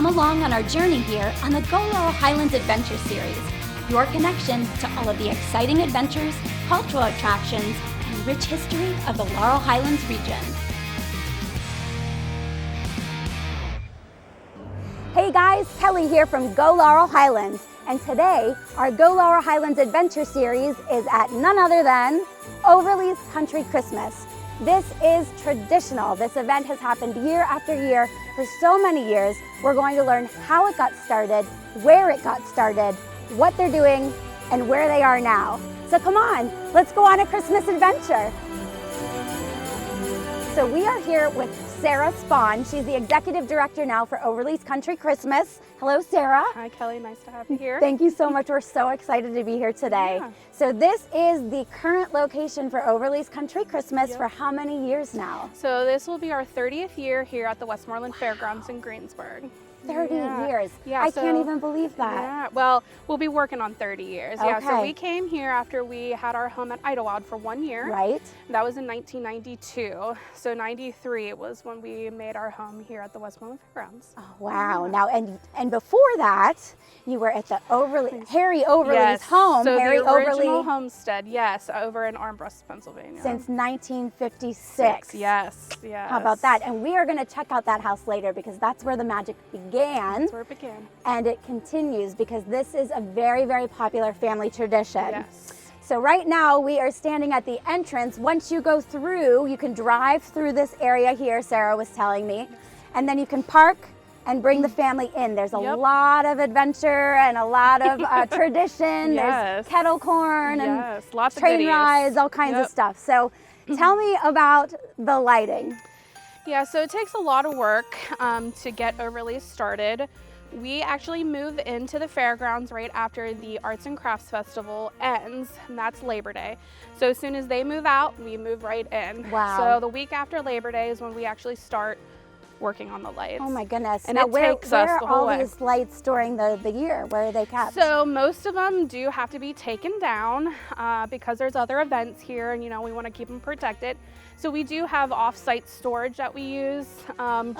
Come along on our journey here on the Go Laurel Highlands Adventure Series, your connection to all of the exciting adventures, cultural attractions, and rich history of the Laurel Highlands region. Hey guys, Kelly here from Go Laurel Highlands, and today our Go Laurel Highlands Adventure Series is at none other than Overly's Country Christmas. This is traditional. This event has happened year after year for so many years. We're going to learn how it got started, where it got started, what they're doing, and where they are now. So come on, let's go on a Christmas adventure. So we are here with Sarah Spahn. She's the executive director now for Overly's Country Christmas. Hello, Sarah. Hi, Kelly. Nice to have you here. Thank you so much. We're so excited to be here today. Yeah. So this is the current location for Overly's Country Christmas for how many years now? So this will be our 30th year here at the Westmoreland Fairgrounds in Greensburg. 30 years. Yeah, I can't even believe that. Yeah, well, we'll be working on 30 years. Okay. Yeah, so we came here after we had our home at Idlewild for 1 year. Right. That was in 1992. So 93 was when we made our home here at the Westmoreland Fairgrounds. Oh, wow. Now, and before that, you were at the Harry Overly's home. So Harry the original Overly homestead, yes, over in Armstrong, Pennsylvania. since 1956. Yes. How about that? And we are going to check out that house later because that's where the magic began. That's where it began. And it continues because this is a very, very popular family tradition. Yes. So right now we are standing at the entrance. Once you go through, you can drive through this area here, Sarah was telling me, and then you can park and bring the family in. There's a lot of adventure and a lot of tradition. There's kettle corn and lots of train goodies. rides, all kinds of stuff. So tell me about the lighting. Yeah, so it takes a lot of work to get Overly started. We actually move into the fairgrounds right after the Arts and Crafts Festival ends, and that's Labor Day. So as soon as they move out, we move right in. Wow. So the week after Labor Day is when we actually start working on the lights. Oh my goodness. And now, it where takes us are the whole all way. these lights during the year? Where are they kept? So most of them do have to be taken down because there's other events here and we want to keep them protected. So we do have off-site storage that we use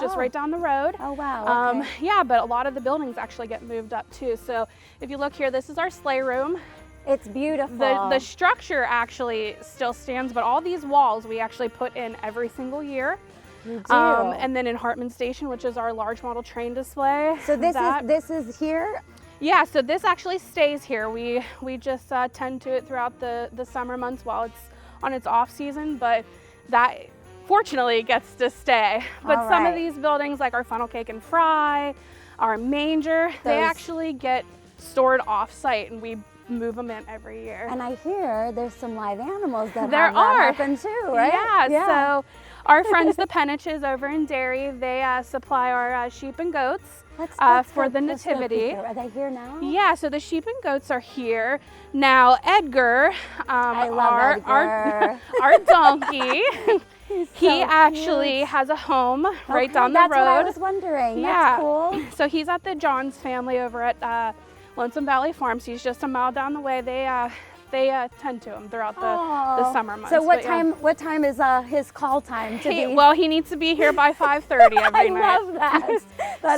just right down the road. Oh wow. Okay. Yeah, but a lot of the buildings actually get moved up too. So if you look here, this is our sleigh room. It's beautiful. The structure actually still stands, but all these walls we actually put in every single year. You do. And then in Hartman Station, which is our large model train display. So this is here? Yeah, so this actually stays here. We just tend to it throughout the summer months while it's on its off season, but that fortunately gets to stay. But some of these buildings, like our funnel cake and fry, our manger, they actually get stored off site and we move them in every year. And I hear there's some live animals that there are. happen too, right? Yeah. So our friends the Penniches over in Derry, they supply our sheep and goats for the nativity. Are they here now? Yeah, so the sheep and goats are here. Now Edgar, I love Edgar. our donkey, he so actually cute. has a home right down the that's road. That's what I was wondering. Yeah. That's cool. So he's at the Johns family over at Lonesome Valley Farms. He's just a mile down the way. They tend to him throughout the summer months. So what time is his call time to be? Well, he needs to be here by 5:30 every night. I love that.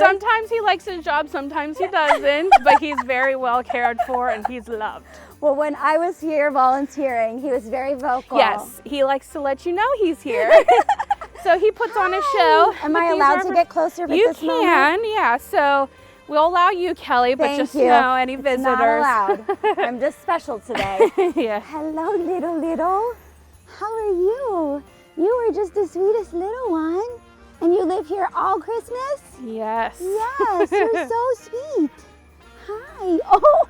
Sometimes he likes his job, sometimes he doesn't, but he's very well cared for and he's loved. Well, when I was here volunteering, he was very vocal. Yes, he likes to let you know he's here. So he puts on a show. Am I allowed to get closer with this moment? You can, yeah. So we'll allow you, Kelly, but Thank just you. know any visitors. Not allowed. I'm just special today. Yeah. Hello, little. How are you? You are just the sweetest little one. And you live here all Christmas? Yes. Yes, you're so sweet. Hi. Oh,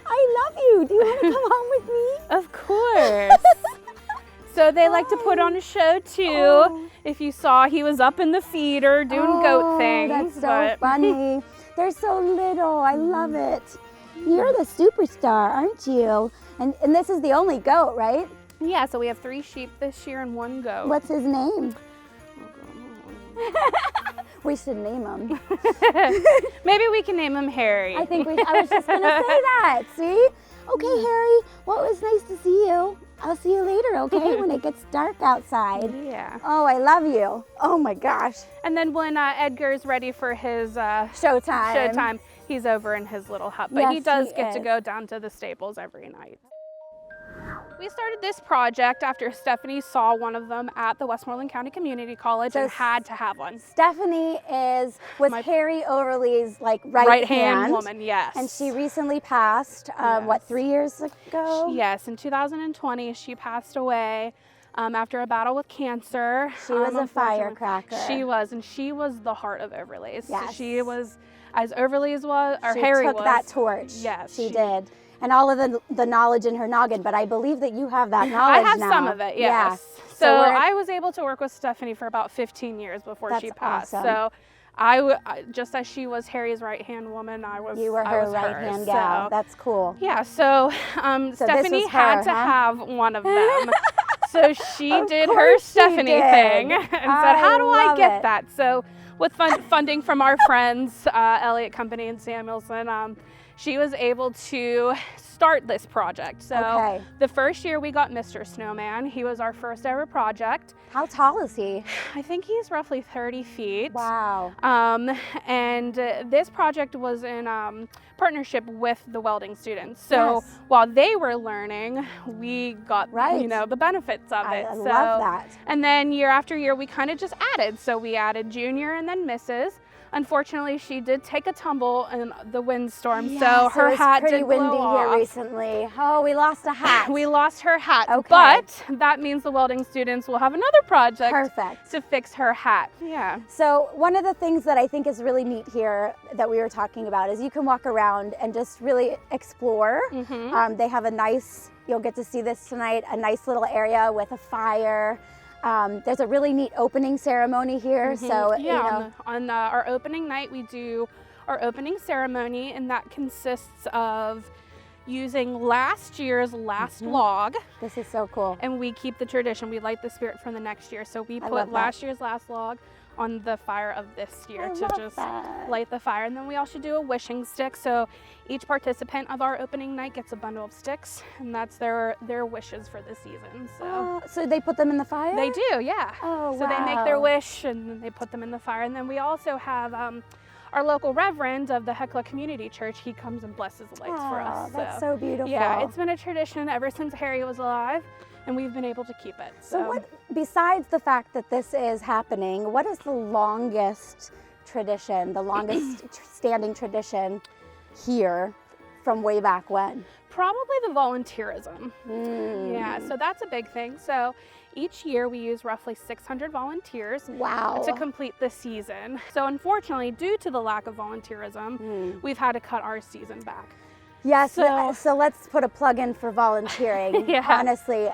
I love you. Do you want to come home with me? Of course. So they like to put on a show too. If you saw, he was up in the feeder doing goat things. That's so funny. They're so little. I love it. You're the superstar, aren't you? And this is the only goat, right? Yeah, so we have 3 sheep this year and 1 goat. What's his name? We should name him. Maybe we can name him Harry. I was just going to say that. See? Okay, Harry. Well, it was nice to see you. I'll see you later, okay? When it gets dark outside. Yeah. Oh, I love you. Oh my gosh. And then when Edgar's ready for his Showtime, he's over in his little hut. But yes, he does get to go down to the stables every night. We started this project after Stephanie saw one of them at the Westmoreland County Community College and had to have one. Stephanie was Harry Overly's like right-hand woman, yes. And she recently passed, what, 3 years ago? Yes, in 2020 she passed away after a battle with cancer. She was a firecracker. She was, and she was the heart of Overly's. Yes. She was, as Overly's was, or Harry was. She took that torch. Yes. She did. And all of the knowledge in her noggin, but I believe that you have that knowledge I have now. some of it, yes. Yeah. So I was able to work with Stephanie for about 15 years before she passed. Awesome. So just as she was Harry's right-hand woman, You were her right-hand gal. So, that's cool. yeah, so Stephanie had to have one of them. So she did her Stephanie thing and said, how do I get that? So with funding from our friends, Elliott Company and Samuelson, she was able to start this project. So the first year we got Mr. Snowman. He was our first ever project. How tall is he? I think he's roughly 30 feet. Wow. And this project was in partnership with the welding students. So while they were learning, we got the benefits of it. I love that. And then year after year, we kind of just added. So we added junior and then Mrs. Unfortunately, she did take a tumble in the windstorm, so her hat did blow off. It was pretty windy here recently. Oh, we lost a hat. We lost her hat, but that means the welding students will have another project to fix her hat. Yeah. So one of the things that I think is really neat here that we were talking about is you can walk around and just really explore. They have a nice, you'll get to see this tonight, a nice little area with a fire. There's a really neat opening ceremony here. So on our opening night, we do our opening ceremony, and that consists of using last year's last log. This is so cool. And we keep the tradition. We light the spirit from the next year. So we put last year's last log on the fire of this year to just light the fire. And then we also do a wishing stick. So each participant of our opening night gets a bundle of sticks, and that's their wishes for the season. So they put them in the fire? They do, yeah. Oh, wow. So they make their wish and then they put them in the fire. And then we also have our local reverend of the Hecla Community Church. He comes and blesses the lights for us. That's so beautiful. Yeah, it's been a tradition ever since Harry was alive, and we've been able to keep it. So what, besides the fact that this is happening, what is the longest tradition, the longest standing tradition here from way back when? Probably the volunteerism. Yeah, so that's a big thing. So each year we use roughly 600 volunteers to complete the season. So unfortunately, due to the lack of volunteerism, we've had to cut our season back. Yes, so let's put a plug in for volunteering. Honestly,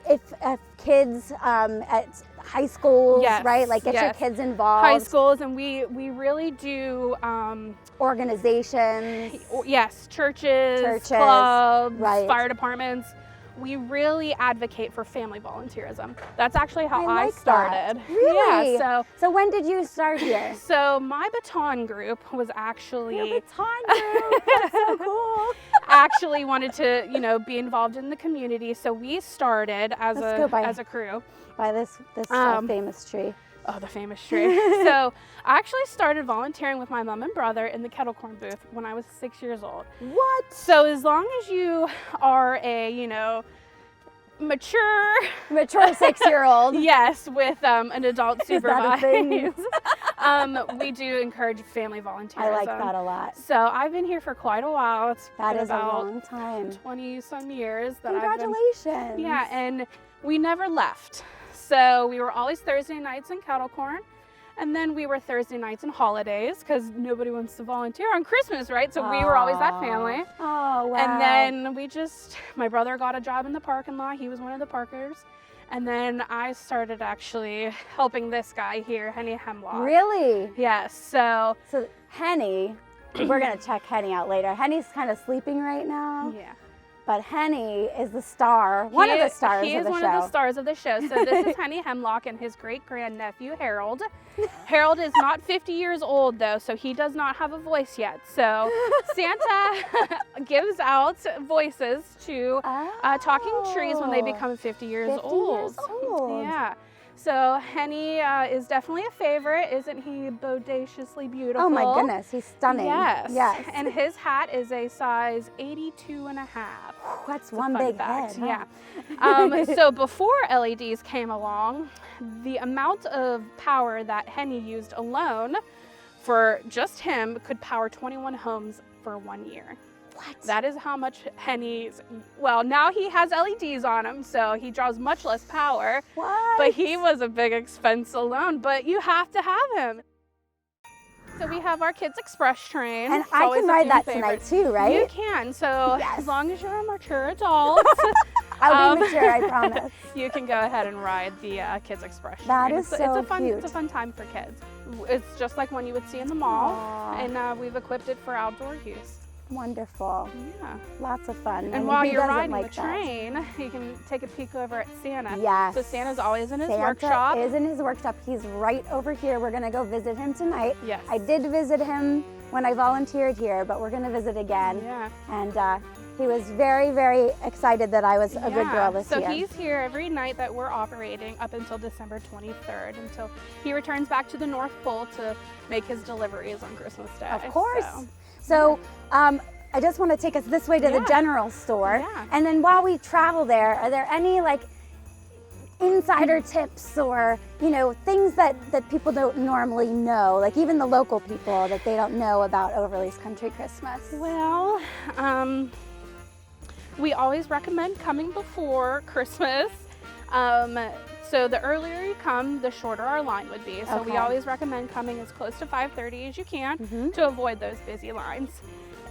if kids at high schools, right? Like get your kids involved. High schools, and we really do organizations. Yes, churches, clubs, fire departments. We really advocate for family volunteerism. That's actually how I started. Really? Yeah. So when did you start here? So my baton group was actually. Your baton group. That's so cool. Actually wanted to, be involved in the community. So we started as a crew. By this famous tree. Oh, the famous tree. So I actually started volunteering with my mom and brother in the kettle corn booth when I was 6 years old. What? So as long as you are a, mature 6-year-old. Yes, with an adult supervise. Is that a thing? We do encourage family volunteerism. I like that a lot. So I've been here for quite a while. That is a long time. 20 some years. Congratulations. Yeah, and we never left. So we were always Thursday nights in kettle corn, and then we were Thursday nights and holidays because nobody wants to volunteer on Christmas, right? So we were always that family. Oh, wow. And then my brother got a job in the parking lot. He was one of the parkers. And then I started actually helping this guy here, Henny Hemlock. Really? Yes. So Henny, we're going to check Henny out later. Henny's kind of sleeping right now. Yeah. but Henny is the star, one of the stars of the show. He is one of the stars of the show. So this is Henny Hemlock and his great-grandnephew, Harold. Harold is not 50 years old, though, so he does not have a voice yet. So Santa gives out voices to talking trees when they become 50 years old. Yeah. So Henny is definitely a favorite. Isn't he bodaciously beautiful? Oh my goodness, he's stunning. Yes. Yes. And his hat is a size 82.5. That's one big head. Huh? Yeah. So before LEDs came along, the amount of power that Henny used alone for just him could power 21 homes for 1 year. What? That is how much Henny's, well, now he has LEDs on him, so he draws much less power. What? But he was a big expense alone, but you have to have him. So we have our Kids Express train. And I can ride that tonight too, right? You can, so as long as you're a mature adult. I'll be mature, I promise. You can go ahead and ride the Kids Express train. That is so cute. It's a fun time for kids. It's just like one you would see in the mall, and we've equipped it for outdoor use. Wonderful. Yeah. Lots of fun. And while you're riding the train, you can take a peek over at Santa. Yes. So Santa's always in his Santa workshop. is in his workshop. He's right over here. We're going to go visit him tonight. Yes. I did visit him when I volunteered here, but we're going to visit again. Yeah. And he was very, very excited that I was a good girl this year. So he's here every night that we're operating up until December 23rd, until he returns back to the North Pole to make his deliveries on Christmas Day. Of course. So I just want to take us this way to the general store. Yeah. And then while we travel there, are there any like insider tips or, you know, things that people don't normally know, like even the local people that they don't know about Overly's Country Christmas? Well, we always recommend coming before Christmas. So the earlier you come, the shorter our line would be. So we always recommend coming as close to 5:30 as you can to avoid those busy lines.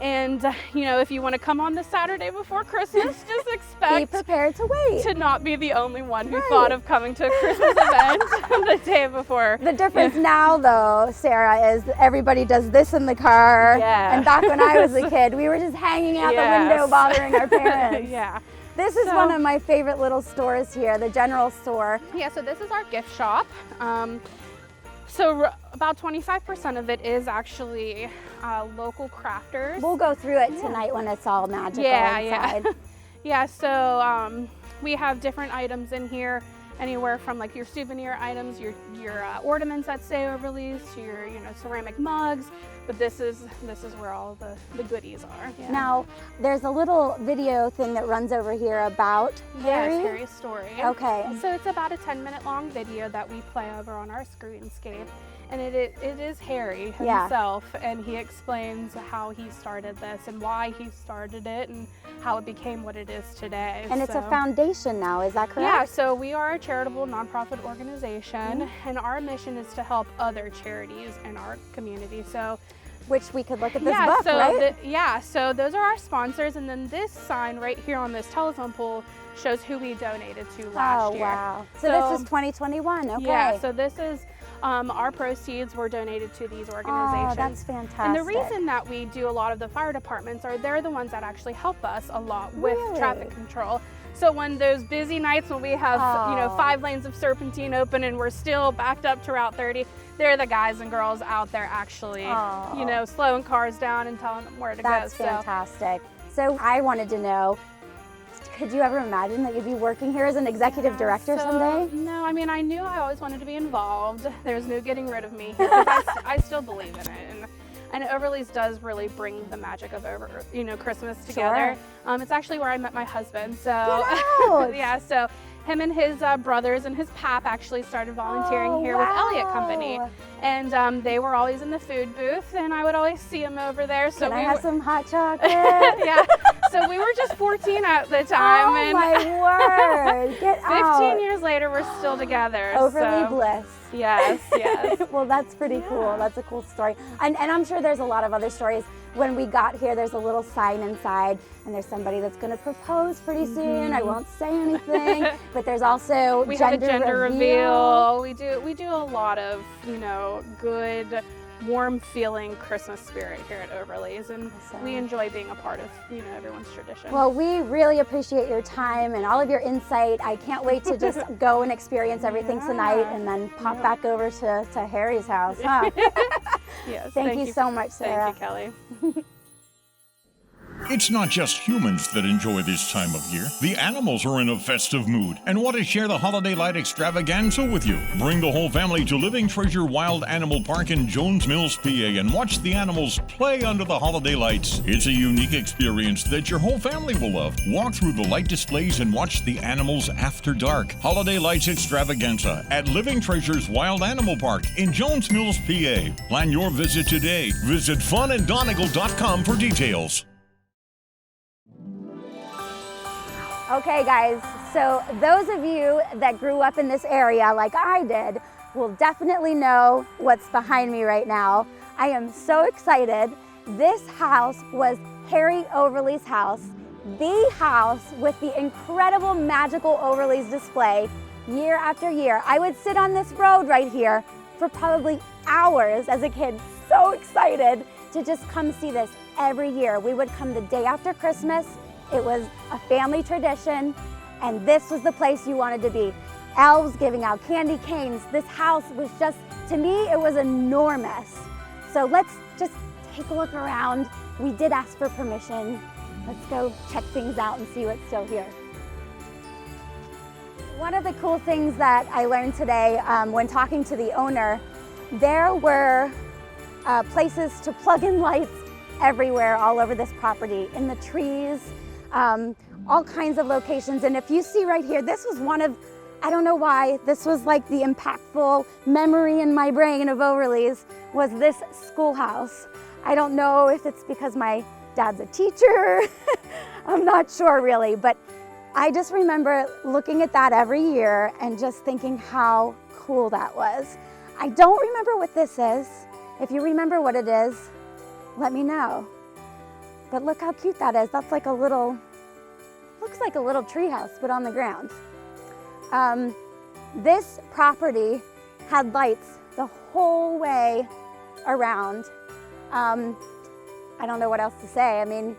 And, you know, if you want to come on the Saturday before Christmas, just expect be prepared to wait. To not be the only one who thought of coming to a Christmas event the day before. The difference now, though, Sarah, is everybody does this in the car. Yeah. And back when I was a kid, we were just hanging out the window bothering our parents. Yeah. This is one of my favorite little stores here, the general store. Yeah, so this is our gift shop. So about 25% of it is actually local crafters. We'll go through it tonight when it's all magical inside. Yeah, so we have different items in here, anywhere from like your souvenir items, your ornaments that say Overly's, to your ceramic mugs. But this is where all the goodies are. Yeah. Now, there's a little video thing that runs over here about Harry. Yes, Harry's story. Okay. So it's about a 10-minute long video that we play over on our screenscape. And it is Harry himself, and he explains how he started this and why he started it and how it became what it is today. And it's a foundation now, is that correct? Yeah, so we are a charitable nonprofit organization, and our mission is to help other charities in our community. So, which we could look at this book, right? So those are our sponsors, and then this sign right here on this telephone pole shows who we donated to last year. Oh, wow. So this is 2021, okay. Yeah, so this is our proceeds were donated to these organizations. Oh, that's fantastic. And the reason that we do a lot of the fire departments are they're the ones that actually help us a lot with traffic control. So when those busy nights when we have 5 lanes of serpentine open and we're still backed up to Route 30, they're the guys and girls out there actually, slowing cars down and telling them where to go. That's fantastic. So I wanted to know, could you ever imagine that you'd be working here as an executive director someday? No, I mean, I knew I always wanted to be involved. There's no getting rid of me here, I still believe in it. And Overly's does really bring the magic of Christmas together. It's actually where I met my husband. So yeah, so him and his brothers and his pap actually started volunteering here with Elliott Company. And they were always in the food booth, and I would always see him over there. So Can I have some hot chocolate? Yeah. So we were just 14 at the time. Oh, my word. Get out. 15 years later, we're still together. Overly bliss. Yes, yes. Well, that's pretty cool. That's a cool story. And I'm sure there's a lot of other stories. When we got here, there's a little sign inside, and there's somebody that's going to propose pretty soon. I won't say anything, but there's also we have a gender reveal. We do a lot of, you know, good, warm feeling Christmas spirit here at Overleys, and we enjoy being a part of, you know, everyone's tradition. Well, we really appreciate your time and all of your insight. I can't wait to just go and experience everything tonight and then pop back over to Harry's house, huh? Yes, thank you so much, Sarah. Thank you, Kelly. It's not just humans that enjoy this time of year. The animals are in a festive mood and want to share the holiday light extravaganza with you. Bring the whole family to Living Treasure Wild Animal Park in Jones Mills, PA, and watch the animals play under the holiday lights. It's a unique experience that your whole family will love. Walk through the light displays and watch the animals after dark. Holiday Lights Extravaganza at Living Treasures Wild Animal Park in Jones Mills, PA. Plan your visit today. Visit funanddonegal.com for details. Okay, guys, so those of you that grew up in this area like I did will definitely know what's behind me right now. I am so excited. This house was Harry Overley's house, the house with the incredible magical Overleys display year after year. I would sit on this road right here for probably hours as a kid, so excited to just come see this every year. We would come the day after Christmas. It was a family tradition, and this was the place you wanted to be. Elves giving out candy canes. This house was just, to me, it was enormous. So let's just take a look around. We did ask for permission. Let's go check things out and see what's still here. One of the cool things that I learned today when talking to the owner, there were places to plug in lights everywhere all over this property, in the trees, all kinds of locations. And if you see right here, this was one of, I don't know why, this was like the impactful memory in my brain of Overleys, was this schoolhouse. I don't know if it's because my dad's a teacher, I'm not sure really, but I just remember looking at that every year and just thinking how cool that was. I don't remember what this is. If you remember what it is, let me know. But look how cute that is. That's like a little, looks like a little tree house, but on the ground. This property had lights the whole way around. I don't know what else to say. I mean,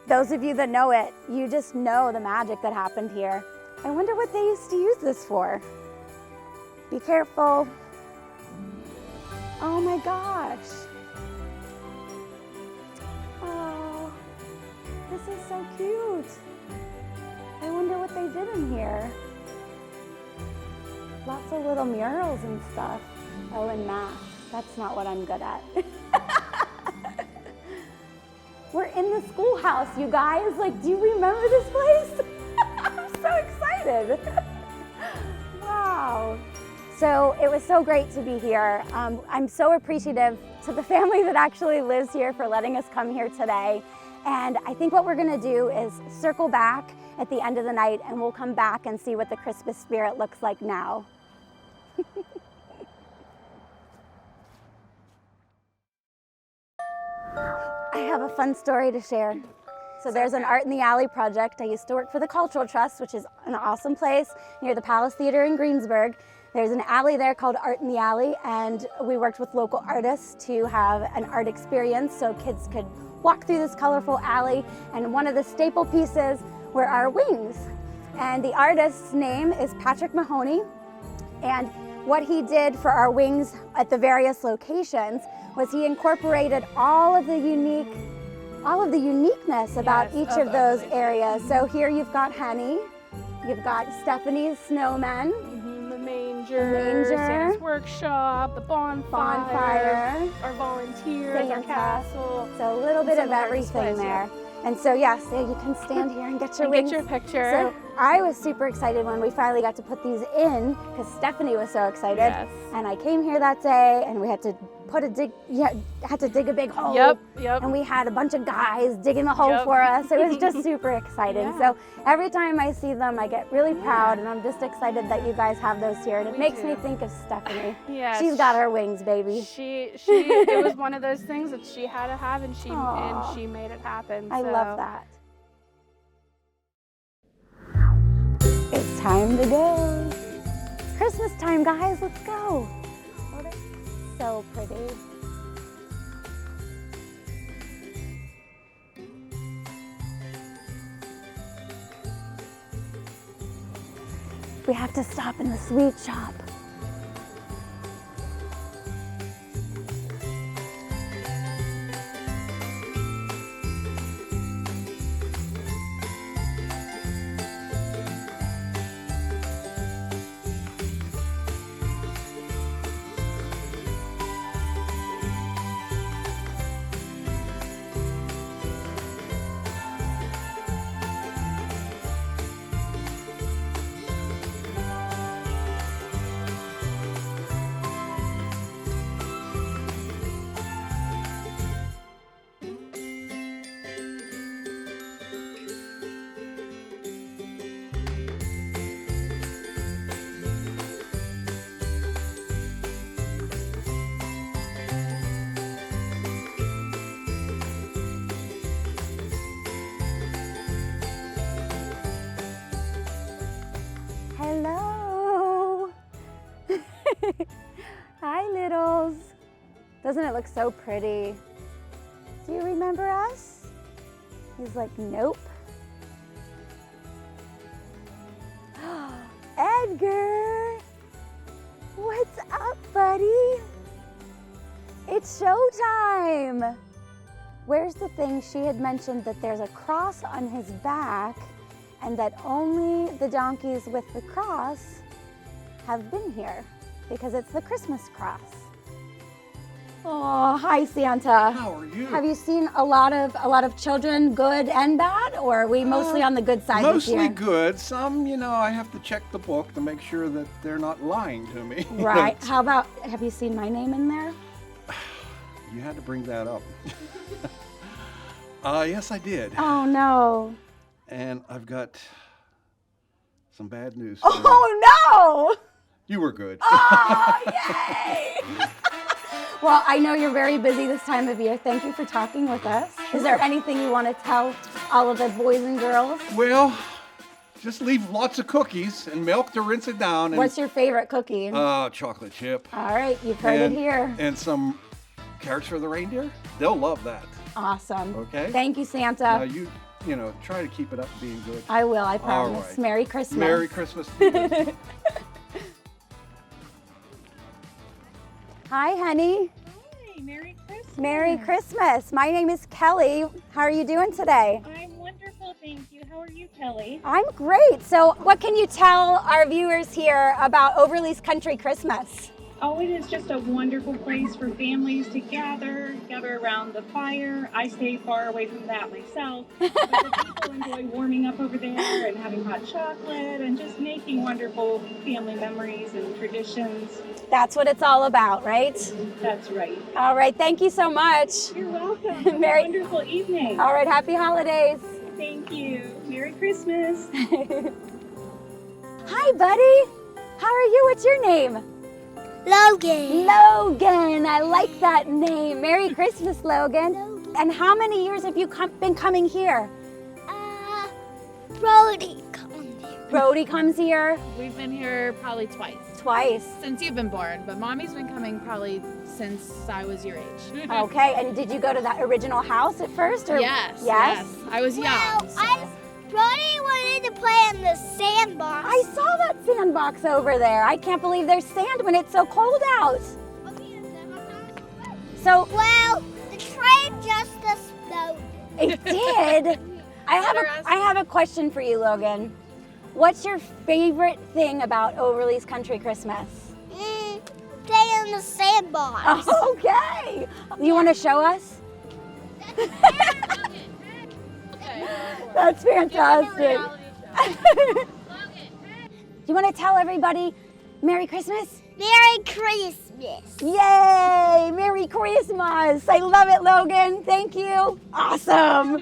those of you that know it, you just know the magic that happened here. I wonder what they used to use this for. Be careful. Oh my gosh. This is so cute. I wonder what they did in here. Lots of little murals and stuff. Oh, and math. That's not what I'm good at. We're in the schoolhouse, you guys. Like, do you remember this place? I'm so excited. Wow. So it was so great to be here. I'm so appreciative to the family that actually lives here for letting us come here today. And I think what we're gonna do is circle back at the end of the night, and we'll come back and see what the Christmas spirit looks like now. I have a fun story to share. So there's an Art in the Alley project. I used to work for the Cultural Trust, which is an awesome place near the Palace Theater in Greensburg. There's an alley there called Art in the Alley, and we worked with local artists to have an art experience so kids could walk through this colorful alley, and one of the staple pieces were our wings. And the artist's name is Patrick Mahoney, and what he did for our wings at the various locations was he incorporated all of the uniqueness about each of those areas. So here you've got Henny, you've got Stephanie's snowmen, The manger, Santa's workshop, the bonfire, our volunteers, our castle. So a little bit of everything there. And so yes, you can stand here and get your wings. Get your picture. So I was super excited when we finally got to put these in because Stephanie was so excited. Yes. And I came here that day and we had to dig a big hole. Yep. And we had a bunch of guys digging the hole for us. It was just super exciting. Yeah. So every time I see them, I get really proud, and I'm just excited that you guys have those here. And it makes me think of Stephanie. Yeah. She's got her wings, baby. It was one of those things that she had to have, and she made it happen. I love that. It's time to go. It's Christmas time, guys. Let's go. Oh, that's so pretty. We have to stop in the sweet shop. Hello. Hi, littles. Doesn't it look so pretty? Do you remember us? He's like, nope. Edgar, what's up, buddy? It's showtime. Where's the thing? She had mentioned that there's a cross on his back and that only the donkeys with the cross have been here because it's the Christmas cross. Oh, hi, Santa. How are you? Have you seen a lot of children, good and bad, or are we mostly on the good side this year? Mostly good. Some, I have to check the book to make sure that they're not lying to me. Right. How about, have you seen my name in there? You had to bring that up. Yes, I did. Oh, no. And I've got some bad news. Oh, no! You were good. Oh, yay! Well, I know you're very busy this time of year. Thank you for talking with us. Is there anything you want to tell all of the boys and girls? Well, just leave lots of cookies and milk to rinse it down. And, What's your favorite cookie? chocolate chip. All right, you've heard it here. And some carrots for the reindeer. They'll love that. Awesome. Okay. Thank you, Santa. Now, try to keep it up being good. I will, I promise. All right. Merry Christmas. Merry Christmas to you. Hi, honey. Hi, Merry Christmas. Merry Christmas. My name is Kelly. How are you doing today? I'm wonderful, thank you. How are you, Kelly? I'm great. So what can you tell our viewers here about Overly's Country Christmas? Oh, it is just a wonderful place for families to gather around the fire. I stay far away from that myself, but the people enjoy warming up over there and having hot chocolate and just making wonderful family memories and traditions. That's what it's all about, right? That's right. All right, thank you so much. You're welcome. Have a Merry- wonderful evening. All right, happy holidays. Thank you. Merry Christmas. Hi, buddy. How are you? What's your name? Logan. Logan. I like that name. Merry Christmas, Logan. And how many years have you been coming here? Brody comes here. Brody comes here We've been here probably twice twice. since you've been born, but Mommy's been coming probably since I was your age. Okay, and did you go to that original house at first? Or? Yes. I was young. Well, so. Brody wanted to play in the sandbox. I saw that sandbox over there. I can't believe there's sand when it's so cold out. So, Well, the train just exploded. it did. I have a question for you, Logan. What's your favorite thing about Overly's Country Christmas? Play in the sandbox. Okay. You want to show us? That's fantastic. You want to tell everybody Merry Christmas? Merry Christmas. Yay! Merry Christmas! I love it, Logan. Thank you. Awesome.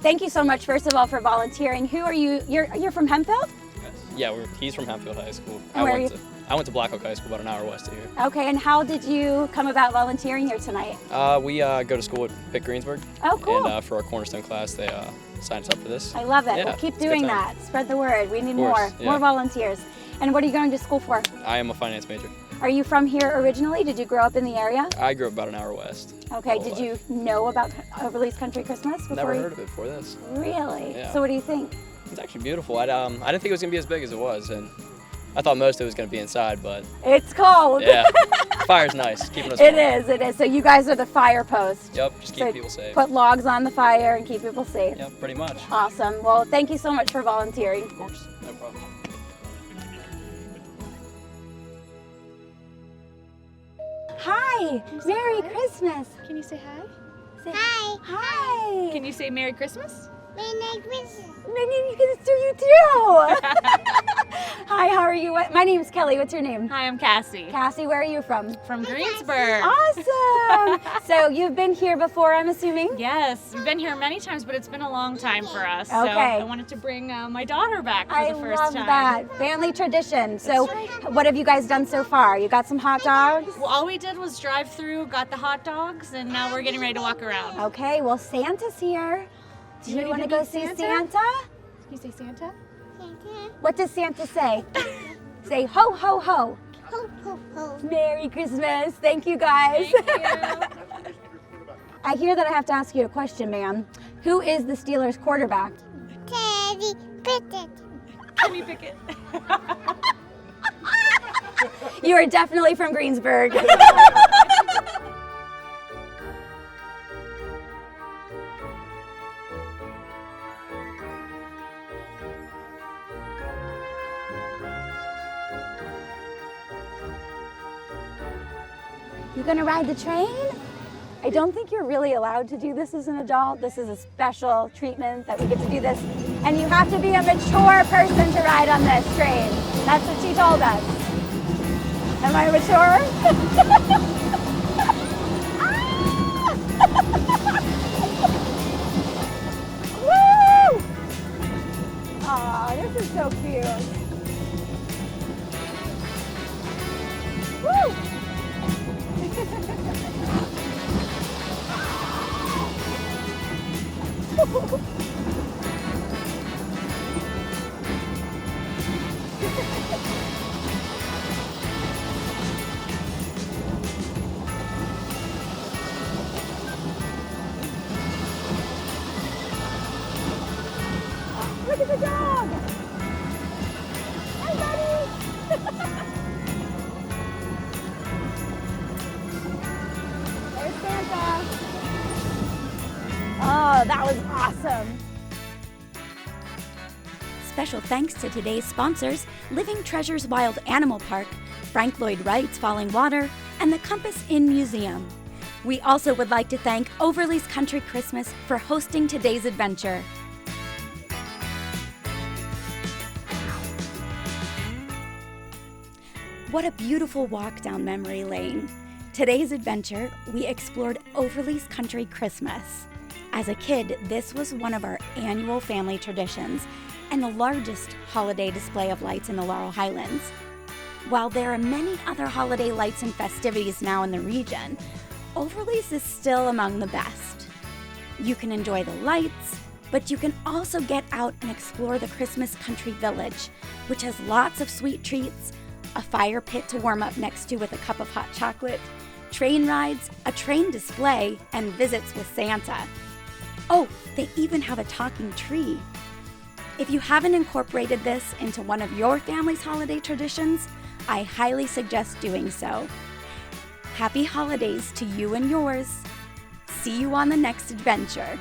Thank you so much, first of all, for volunteering. Who are you? You're from Hempfield? Yes. Yeah, he's from Hempfield High School. And I went to Black Oak High School, about an hour west of here. Okay, and how did you come about volunteering here tonight? We go to school at Greensburg. Oh, cool. And for our Cornerstone class, they signed us up for this. I love it. Yeah, Well, keep it's a good doing time. that. Spread the word. We need course, more yeah. volunteers. And what are you going to school for? I am a finance major. Are you from here originally? Did you grow up in the area? I grew up about an hour west. Okay, my whole did you life. know about Overly's Country Christmas before? Never heard of it before this. Really? Yeah. So what do you think? It's actually beautiful. I didn't think it was going to be as big as it was, and I thought most of it was going to be inside, but It's cold. yeah, fire's nice, keeping us It warm. is, it is. So you guys are the fire post. Yep, just keep So people safe. Put logs on the fire and keep people safe. Yep, pretty much. Awesome. Well, thank you so much for volunteering. Of course, no problem. Hi, Merry Christmas. Can you say hi? Hi. Hi. Can you say Merry Christmas? Merry Christmas. Maybe you can do you too. Hi, how are you? My name's Kelly. What's your name? Hi, I'm Cassie. Cassie, where are you from? From Greensburg. Awesome. So you've been here before, I'm assuming? Yes, we've been here many times, but it's been a long time for us. So Okay. I wanted to bring my daughter back for I the first love time. that. Family tradition. So what have you guys done so far? You got some hot dogs? Well, all we did was drive through, got the hot dogs, and now we're getting ready to walk around. Okay, well, Santa's here. Do you ready want to to go meet see Santa? Santa? Can you say Santa? What does Santa say? Say ho, ho, ho. Ho, ho, ho. Merry Christmas. Thank you, guys. Thank you. I hear that I have to ask you a question, ma'am. Who is the Steelers quarterback? Teddy Pickett. Kenny Pickett. You are definitely from Greensburg. You gonna ride the train? I don't think you're really allowed to do this as an adult. This is a special treatment that we get to do this. And you have to be a mature person to ride on this train. That's what she told us. Am I mature? Woo! Aw, this is so cute. Woo! Look at the dog! Hi, buddy! There's Santa. Oh, that was awesome. Special thanks to today's sponsors, Living Treasures Wild Animal Park, Frank Lloyd Wright's Falling Water, and the Compass Inn Museum. We also would like to thank Overly's Country Christmas for hosting today's adventure. What a beautiful walk down memory lane. Today's adventure, we explored Overly's Country Christmas. As a kid, this was one of our annual family traditions and the largest holiday display of lights in the Laurel Highlands. While there are many other holiday lights and festivities now in the region, Overly's is still among the best. You can enjoy the lights, but you can also get out and explore the Christmas Country Village, which has lots of sweet treats, a fire pit to warm up next to with a cup of hot chocolate, train rides, a train display, and visits with Santa. Oh, they even have a talking tree. If you haven't incorporated this into one of your family's holiday traditions, I highly suggest doing so. Happy holidays to you and yours. See you on the next adventure.